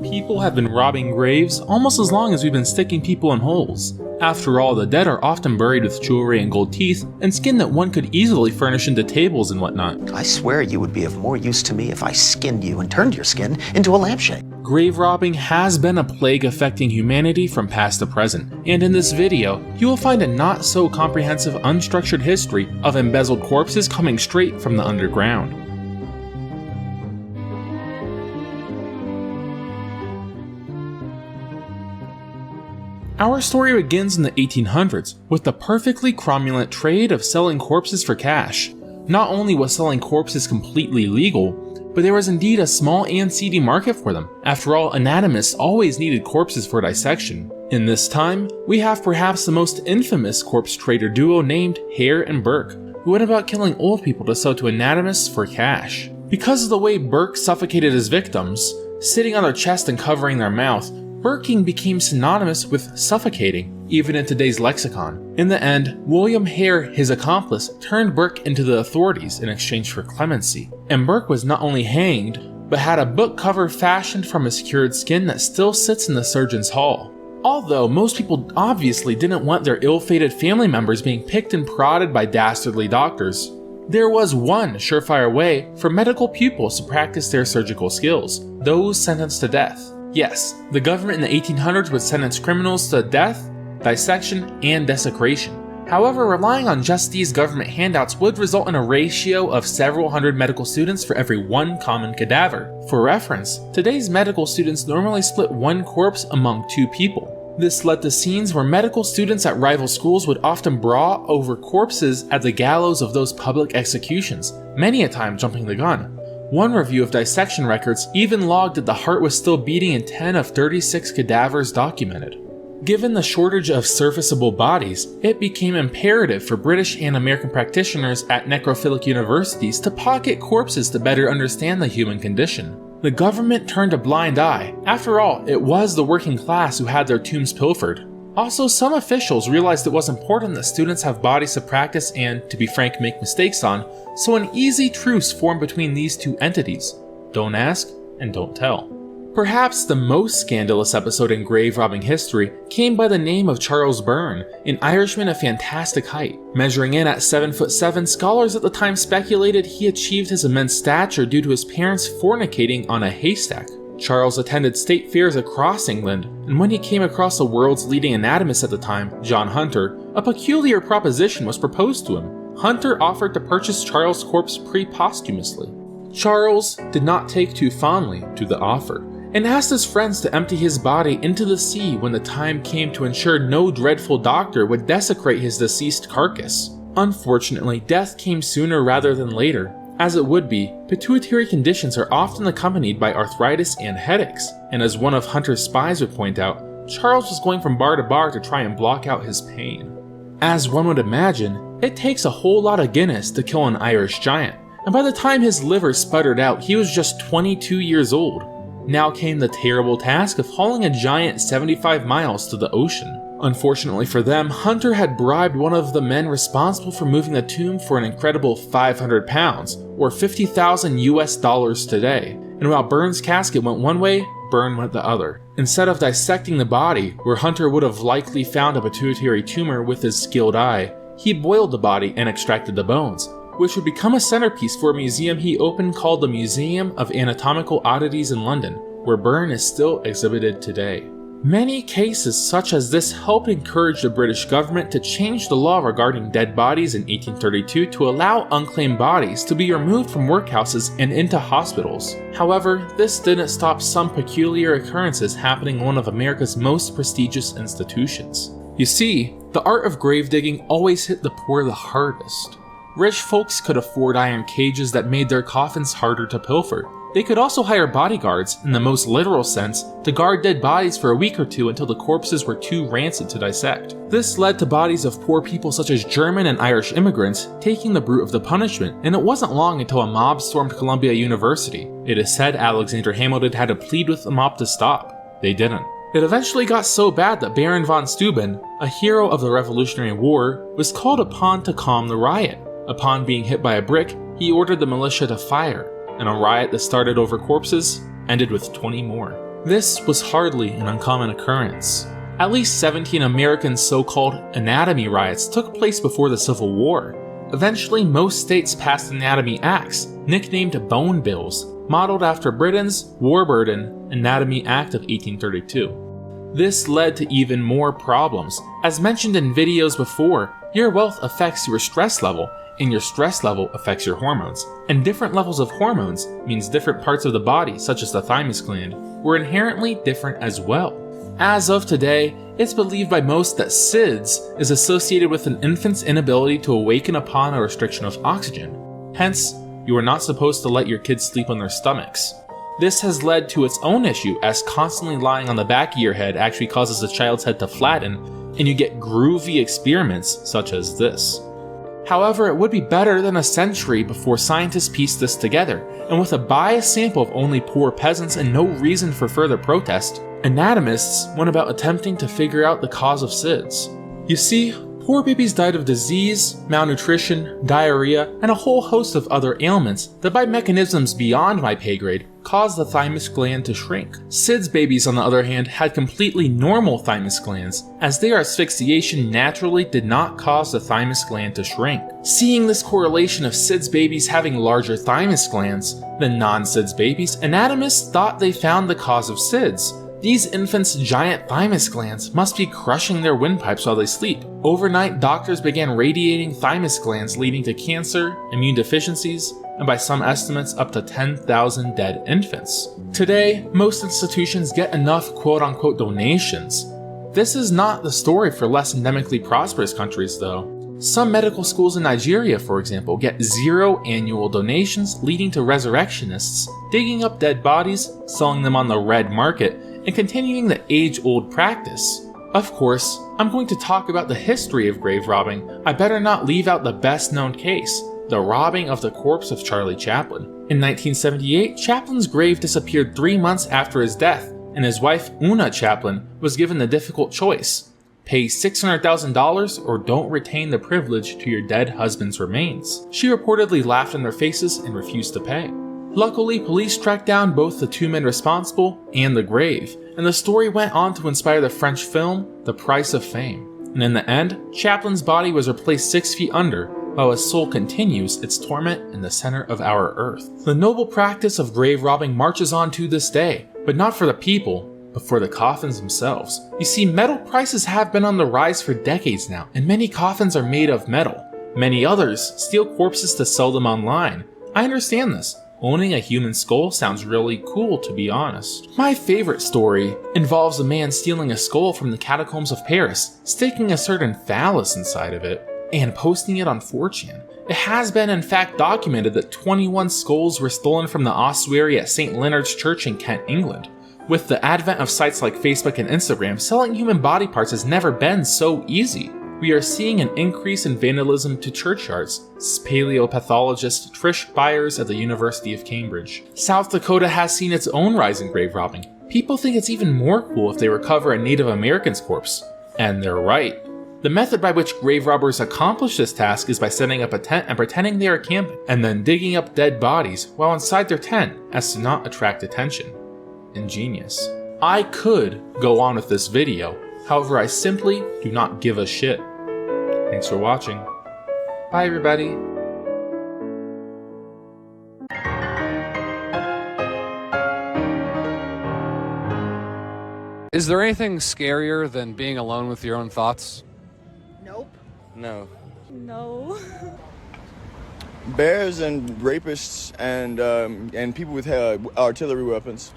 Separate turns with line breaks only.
People have been robbing graves almost as long as we've been sticking people in holes. After all, the dead are often buried with jewelry and gold teeth and skin that one could easily furnish into tables and whatnot.
I swear you would be of more use to me if I skinned you and turned your skin into a lampshade.
Grave robbing has been a plague affecting humanity from past to present, and in this video, you will find a not so comprehensive unstructured history of embezzled corpses coming straight from the underground. Our story begins in the 1800s with the perfectly cromulent trade of selling corpses for cash. Not only was selling corpses completely legal, but there was indeed a small and seedy market for them. After all, anatomists always needed corpses for dissection. In this time, we have perhaps the most infamous corpse trader duo named Hare and Burke, who went about killing old people to sell to anatomists for cash. Because of the way Burke suffocated his victims, sitting on their chest and covering their mouth, Burking became synonymous with suffocating, even in today's lexicon. In the end, William Hare, his accomplice, turned Burke into the authorities in exchange for clemency. And Burke was not only hanged, but had a book cover fashioned from his cured skin that still sits in the surgeon's hall. Although most people obviously didn't want their ill-fated family members being picked and prodded by dastardly doctors, there was one surefire way for medical pupils to practice their surgical skills: those sentenced to death. Yes, the government in the 1800s would sentence criminals to death, dissection, and desecration. However, relying on just these government handouts would result in a ratio of several hundred medical students for every one common cadaver. For reference, today's medical students normally split one corpse among two people. This led to scenes where medical students at rival schools would often brawl over corpses at the gallows of those public executions, many a time jumping the gun. One review of dissection records even logged that the heart was still beating in 10 of 36 cadavers documented. Given the shortage of serviceable bodies, it became imperative for British and American practitioners at necrophilic universities to pocket corpses to better understand the human condition. The government turned a blind eye. After all, it was the working class who had their tombs pilfered. Also, some officials realized it was important that students have bodies to practice and, to be frank, make mistakes on, so an easy truce formed between these two entities. Don't ask and don't tell. Perhaps the most scandalous episode in grave robbing history came by the name of Charles Byrne, an Irishman of fantastic height. Measuring in at 7'7", scholars at the time speculated he achieved his immense stature due to his parents fornicating on a haystack. Charles attended state fairs across England, and when he came across the world's leading anatomist at the time, John Hunter, a peculiar proposition was proposed to him. Hunter offered to purchase Charles' corpse posthumously. Charles did not take too fondly to the offer, and asked his friends to empty his body into the sea when the time came to ensure no dreadful doctor would desecrate his deceased carcass. Unfortunately, death came sooner rather than later. As it would be, pituitary conditions are often accompanied by arthritis and headaches, and as one of Hunter's spies would point out, Charles was going from bar to bar to try and block out his pain. As one would imagine, it takes a whole lot of Guinness to kill an Irish giant, and by the time his liver sputtered out, he was just 22 years old. Now came the terrible task of hauling a giant 75 miles to the ocean. Unfortunately for them, Hunter had bribed one of the men responsible for moving the tomb for an incredible 500 pounds, or 50,000 US dollars today. And while Byrne's casket went one way, Byrne went the other. Instead of dissecting the body, where Hunter would have likely found a pituitary tumor with his skilled eye, he boiled the body and extracted the bones, which would become a centerpiece for a museum he opened called the Museum of Anatomical Oddities in London, where Byrne is still exhibited today. Many cases such as this helped encourage the British government to change the law regarding dead bodies in 1832 to allow unclaimed bodies to be removed from workhouses and into hospitals. However, this didn't stop some peculiar occurrences happening in one of America's most prestigious institutions. You see, the art of grave digging always hit the poor the hardest. Rich folks could afford iron cages that made their coffins harder to pilfer. They could also hire bodyguards, in the most literal sense, to guard dead bodies for a week or two until the corpses were too rancid to dissect. This led to bodies of poor people such as German and Irish immigrants taking the brunt of the punishment, and it wasn't long until a mob stormed Columbia University. It is said Alexander Hamilton had to plead with the mob to stop. They didn't. It eventually got so bad that Baron von Steuben, a hero of the Revolutionary War, was called upon to calm the riot. Upon being hit by a brick, he ordered the militia to fire, and a riot that started over corpses ended with 20 more. This was hardly an uncommon occurrence. At least 17 American so-called anatomy riots took place before the Civil War. Eventually, most states passed anatomy acts, nicknamed Bone Bills, modeled after Britain's Warburton Anatomy Act of 1832. This led to even more problems. As mentioned in videos before, your wealth affects your stress level, and your stress level affects your hormones. And different levels of hormones means different parts of the body, such as the thymus gland, were inherently different as well. As of today, it's believed by most that SIDS is associated with an infant's inability to awaken upon a restriction of oxygen. Hence, you are not supposed to let your kids sleep on their stomachs. This has led to its own issue, as constantly lying on the back of your head actually causes the child's head to flatten, and you get groovy experiments such as this. However, it would be better than a century before scientists pieced this together, and with a biased sample of only poor peasants and no reason for further protest, anatomists went about attempting to figure out the cause of SIDS. You see, poor babies died of disease, malnutrition, diarrhea, and a whole host of other ailments that by mechanisms beyond my pay grade caused the thymus gland to shrink. SIDS babies, on the other hand, had completely normal thymus glands, as their asphyxiation naturally did not cause the thymus gland to shrink. Seeing this correlation of SIDS babies having larger thymus glands than non-SIDS babies, anatomists thought they found the cause of SIDS. These infants' giant thymus glands must be crushing their windpipes while they sleep. Overnight, doctors began radiating thymus glands, leading to cancer, immune deficiencies, and by some estimates, up to 10,000 dead infants. Today, most institutions get enough quote-unquote donations. This is not the story for less endemically prosperous countries, though. Some medical schools in Nigeria, for example, get 0 annual donations, leading to resurrectionists digging up dead bodies, selling them on the red market, and continuing the age-old practice. Of course, I'm going to talk about the history of grave robbing. I better not leave out the best-known case, the robbing of the corpse of Charlie Chaplin. In 1978, Chaplin's grave disappeared 3 months after his death, and his wife, Una Chaplin, was given the difficult choice: pay $600,000 or don't retain the privilege to your dead husband's remains. She reportedly laughed in their faces and refused to pay. Luckily, police tracked down both the 2 men responsible and the grave, and the story went on to inspire the French film The Price of Fame. And in the end, Chaplin's body was replaced 6 feet under, while his soul continues its torment in the center of our earth. The noble practice of grave robbing marches on to this day, but not for the people, but for the coffins themselves. You see, metal prices have been on the rise for decades now, and many coffins are made of metal. Many others steal corpses to sell them online. I understand this. Owning a human skull sounds really cool, to be honest. My favorite story involves a man stealing a skull from the catacombs of Paris, sticking a certain phallus inside of it, and posting it on 4chan. It has been in fact documented that 21 skulls were stolen from the ossuary at St. Leonard's Church in Kent, England. With the advent of sites like Facebook and Instagram, selling human body parts has never been so easy. We are seeing an increase in vandalism to churchyards, says paleopathologist Trish Byers at the University of Cambridge. South Dakota has seen its own rise in grave robbing. People think it's even more cool if they recover a Native American's corpse. And they're right. The method by which grave robbers accomplish this task is by setting up a tent and pretending they are camping, and then digging up dead bodies while inside their tent as to not attract attention. Ingenious. I could go on with this video, however I simply do not give a shit. Thanks for watching. Bye everybody.
Is there anything scarier than being alone with your own thoughts?
Nope.
No.
No.
Bears and rapists and people with artillery weapons.